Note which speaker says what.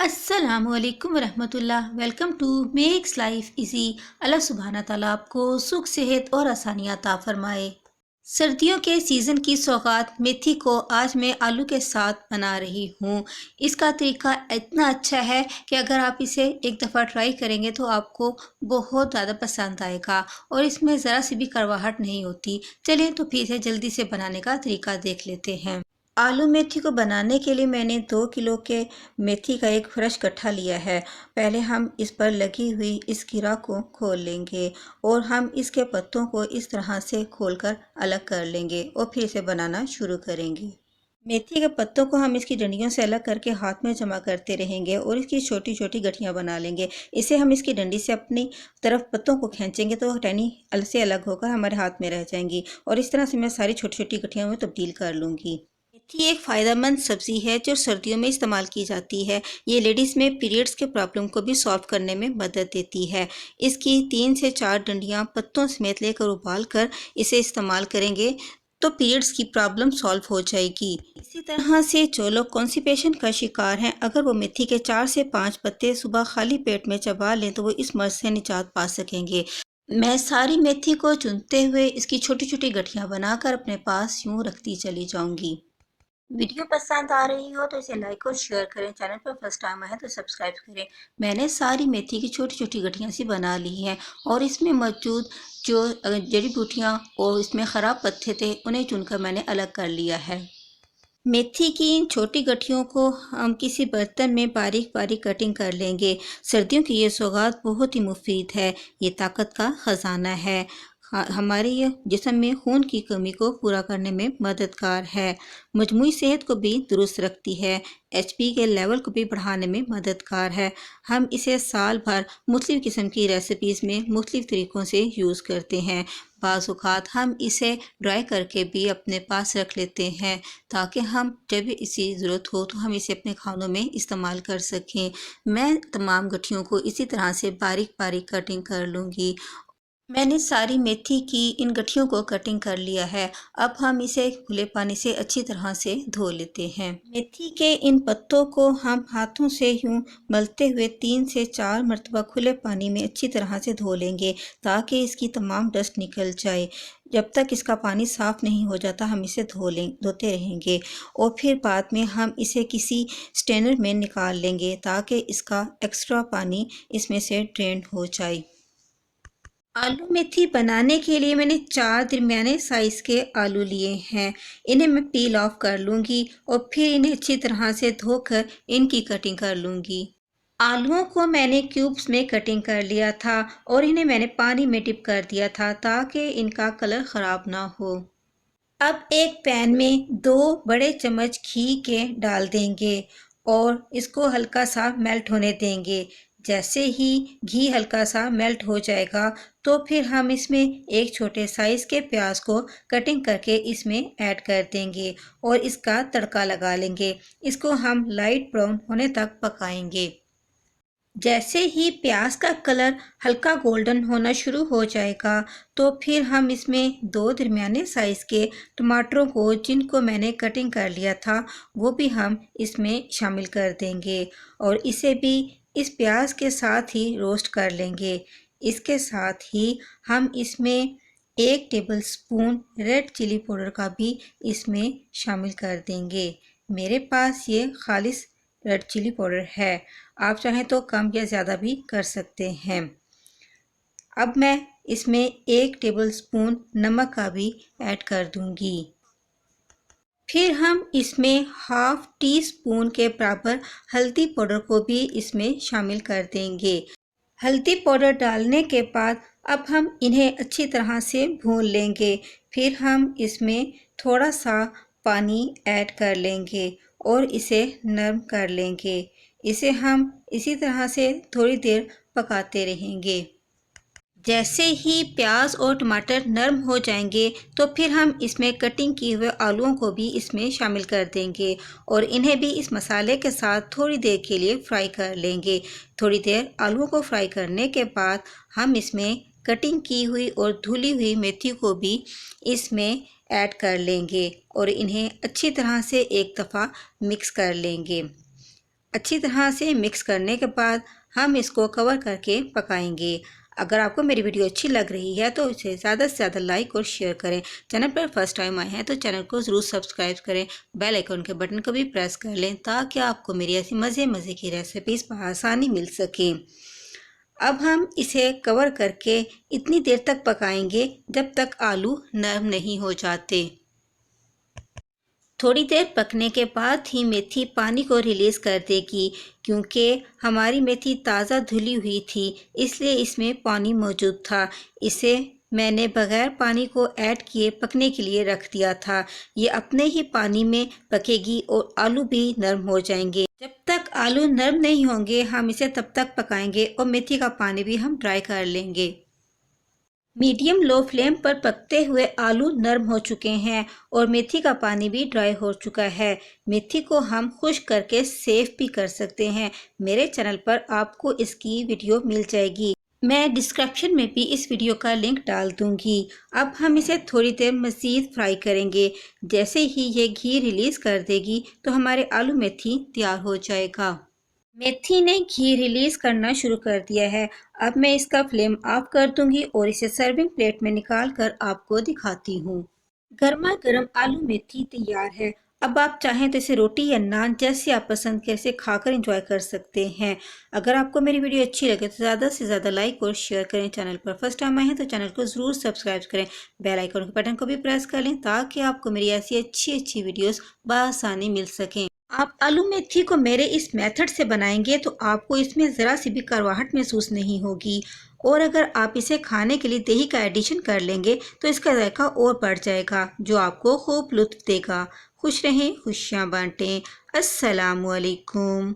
Speaker 1: अस्सलामुअलैकुम वरहमतुल्लाह। Welcome to makes life easy. Allah सुबहाना ताला आपको सुख सेहत और आसानियाँ अता फरमाए। सर्दियों के सीज़न की सौगात मेथी को आज मैं आलू के साथ बना रही हूँ। इसका तरीका इतना अच्छा है कि अगर आप इसे एक दफ़ा ट्राई करेंगे तो आपको बहुत ज़्यादा पसंद आएगा और इसमें ज़रा सी भी कड़वाहट नहीं होती। चलिए तो फिर से जल्दी से बनाने का तरीका देख लेते हैं। आलू मेथी को बनाने के लिए मैंने 2 किलो के मेथी का एक फ्रेश गट्ठा लिया है। पहले हम इस पर लगी हुई इस गिरा को खोल लेंगे और हम इसके पत्तों को इस तरह से खोलकर अलग कर लेंगे और फिर इसे बनाना शुरू करेंगे। मेथी के पत्तों को हम इसकी डंडियों से अलग करके हाथ में जमा करते रहेंगे और इसकी छोटी छोटी गठियाँ बना लेंगे। इसे हम इसकी डंडी से अपनी तरफ पत्तों को खींचेंगे तो टहनी से अलग होकर हमारे हाथ में रह जाएंगी और इस तरह से मैं सारी छोटी छोटी गठियाँ में तब्दील कर लूँगी। मेथी एक फ़ायदेमंद सब्ज़ी है जो सर्दियों में इस्तेमाल की जाती है। ये लेडीज़ में पीरियड्स के प्रॉब्लम को भी सॉल्व करने में मदद देती है। इसकी 3 से 4 डंडियाँ पत्तों समेत लेकर उबाल कर इसे इस्तेमाल करेंगे तो पीरियड्स की प्रॉब्लम सॉल्व हो जाएगी। इसी तरह से जो लोग कॉन्स्टिपेशन का शिकार हैं, अगर वो मेथी के 4 से 5 पत्ते सुबह खाली पेट में चबा लें तो वो इस मर्ज से निजात पा सकेंगे। मैं सारी मेथी को चुनते हुए इसकी छोटी छोटी गठियाँ बनाकर अपने पास यूँ रखती चली जाऊँगी। वीडियो पसंद आ रही हो तो इसे लाइक और शेयर करें। चैनल पर फर्स्ट टाइम आए तो सब्सक्राइब करें। मैंने सारी मेथी की छोटी छोटी गठियाँ सी बना ली हैं और इसमें मौजूद जो जड़ी बूटियाँ और इसमें ख़राब पत्ते थे उन्हें चुनकर मैंने अलग कर लिया है। मेथी की इन छोटी गठियों को हम किसी बर्तन में बारीक बारीक कटिंग कर लेंगे। सर्दियों की ये सौगात बहुत ही मुफीद है। ये ताकत का ख़जाना है। हमारे ये जिस्म में खून की कमी को पूरा करने में मददगार है। मजमूई सेहत को भी दुरुस्त रखती है। एचपी के लेवल को भी बढ़ाने में मददगार है। हम इसे साल भर मुख्तलिफ़ किस्म की रेसिपीज़ में मुख्तलिफ़ तरीक़ों से यूज़ करते हैं। बाज़ औक़ात हम इसे ड्राई करके भी अपने पास रख लेते हैं ताकि हम जब भी इसी ज़रूरत हो तो हम इसे अपने खानों में इस्तेमाल कर सकें। मैं तमाम गठियों को इसी तरह से बारीक बारीक कटिंग कर लूँगी। मैंने सारी मेथी की इन गठियों को कटिंग कर लिया है। अब हम इसे खुले पानी से अच्छी तरह से धो लेते हैं। मेथी के इन पत्तों को हम हाथों से यूं मलते हुए 3 से 4 मरतबा खुले पानी में अच्छी तरह से धो लेंगे ताकि इसकी तमाम डस्ट निकल जाए। जब तक इसका पानी साफ़ नहीं हो जाता हम इसे धोते रहेंगे और फिर बाद में हम इसे किसी स्ट्रेनर में निकाल लेंगे ताकि इसका एक्स्ट्रा पानी इसमें से ड्रेन हो जाए। आलू मेथी बनाने के लिए मैंने 4 दरमियाने साइज़ के आलू लिए हैं। इन्हें मैं पील ऑफ कर लूँगी और फिर इन्हें अच्छी तरह से धोकर इनकी कटिंग कर लूँगी। आलूओं को मैंने क्यूब्स में कटिंग कर लिया था और इन्हें मैंने पानी में डिप कर दिया था ताकि इनका कलर ख़राब ना हो। अब एक पैन में 2 बड़े चम्मच घी के डाल देंगे और इसको हल्का सा मेल्ट होने देंगे। जैसे ही घी हल्का सा मेल्ट हो जाएगा तो फिर हम इसमें एक छोटे साइज़ के प्याज को कटिंग करके इसमें ऐड कर देंगे और इसका तड़का लगा लेंगे। इसको हम लाइट ब्राउन होने तक पकाएंगे। जैसे ही प्याज का कलर हल्का गोल्डन होना शुरू हो जाएगा तो फिर हम इसमें 2 दरमियाने साइज़ के टमाटरों को जिनको मैंने कटिंग कर लिया था वो भी हम इसमें शामिल कर देंगे और इसे भी इस प्याज के साथ ही रोस्ट कर लेंगे। इसके साथ ही हम इसमें 1 टेबलस्पून रेड चिली पाउडर का भी इसमें शामिल कर देंगे। मेरे पास ये खालिस रेड चिली पाउडर है। आप चाहें तो कम या ज़्यादा भी कर सकते हैं। अब मैं इसमें 1 टेबलस्पून नमक का भी ऐड कर दूंगी। फिर हम इसमें हाफ टी स्पून के बराबर हल्दी पाउडर को भी इसमें शामिल कर देंगे। हल्दी पाउडर डालने के बाद अब हम इन्हें अच्छी तरह से भून लेंगे। फिर हम इसमें थोड़ा सा पानी ऐड कर लेंगे और इसे नरम कर लेंगे। इसे हम इसी तरह से थोड़ी देर पकाते रहेंगे। जैसे ही प्याज और टमाटर नरम हो जाएंगे तो फिर हम इसमें कटिंग किए हुए आलूओं को भी इसमें शामिल कर देंगे और इन्हें भी इस मसाले के साथ थोड़ी देर के लिए फ्राई कर लेंगे। थोड़ी देर आलूओं को फ्राई करने के बाद हम इसमें कटिंग की हुई और धुली हुई मेथी को भी इसमें ऐड कर लेंगे और इन्हें अच्छी तरह से एक दफ़ा मिक्स कर लेंगे। अच्छी तरह से मिक्स करने के बाद हम इसको कवर करके पकाएंगे। अगर आपको मेरी वीडियो अच्छी लग रही है तो इसे ज़्यादा से ज़्यादा लाइक और शेयर करें। चैनल पर फर्स्ट टाइम आए हैं तो चैनल को ज़रूर सब्सक्राइब करें। बेल आइकन के बटन को भी प्रेस कर लें ताकि आपको मेरी ऐसी मज़े मज़े की रेसिपीज़ आसानी मिल सके। अब हम इसे कवर करके इतनी देर तक पकाएंगे जब तक आलू नरम नहीं हो जाते। थोड़ी देर पकने के बाद ही मेथी पानी को रिलीज़ कर देगी, क्योंकि हमारी मेथी ताज़ा धुली हुई थी इसलिए इसमें पानी मौजूद था। इसे मैंने बगैर पानी को ऐड किए पकने के लिए रख दिया था। ये अपने ही पानी में पकेगी और आलू भी नरम हो जाएंगे। जब तक आलू नरम नहीं होंगे हम इसे तब तक पकाएंगे और मेथी का पानी भी हम ड्राई कर लेंगे। मीडियम लो फ्लेम पर पकते हुए आलू नरम हो चुके हैं और मेथी का पानी भी ड्राई हो चुका है। मेथी को हम खुश्क करके सेव भी कर सकते हैं। मेरे चैनल पर आपको इसकी वीडियो मिल जाएगी। मैं डिस्क्रिप्शन में भी इस वीडियो का लिंक डाल दूंगी। अब हम इसे थोड़ी देर मज़ीद फ्राई करेंगे। जैसे ही ये घी रिलीज़ कर देगी तो हमारे आलू मेथी तैयार हो जाएगा। मेथी ने घी रिलीज करना शुरू कर दिया है। अब मैं इसका फ्लेम ऑफ कर दूंगी और इसे सर्विंग प्लेट में निकाल कर आपको दिखाती हूँ। गर्मा गर्म आलू मेथी तैयार है। अब आप चाहें तो इसे रोटी या नान जैसे आप पसंद करें इसे खाकर एंजॉय कर सकते हैं। अगर आपको मेरी वीडियो अच्छी लगे तो ज़्यादा से ज़्यादा लाइक और शेयर करें। चैनल पर फर्स्ट टाइम आए हैं तो चैनल को ज़रूर सब्सक्राइब करें। बेल आइकन के बटन को भी प्रेस कर लें ताकि आपको मेरी ऐसी अच्छी अच्छी वीडियोस बआसानी मिल सकें। आप आलू मेथी को मेरे इस मेथड से बनाएंगे तो आपको इसमें ज़रा सी भी कड़वाहट महसूस नहीं होगी। और अगर आप इसे खाने के लिए दही का एडिशन कर लेंगे तो इसका जायका और बढ़ जाएगा, जो आपको खूब लुत्फ देगा। खुश रहें, खुशियाँ बांटें। अस्सलामुअलैकुम।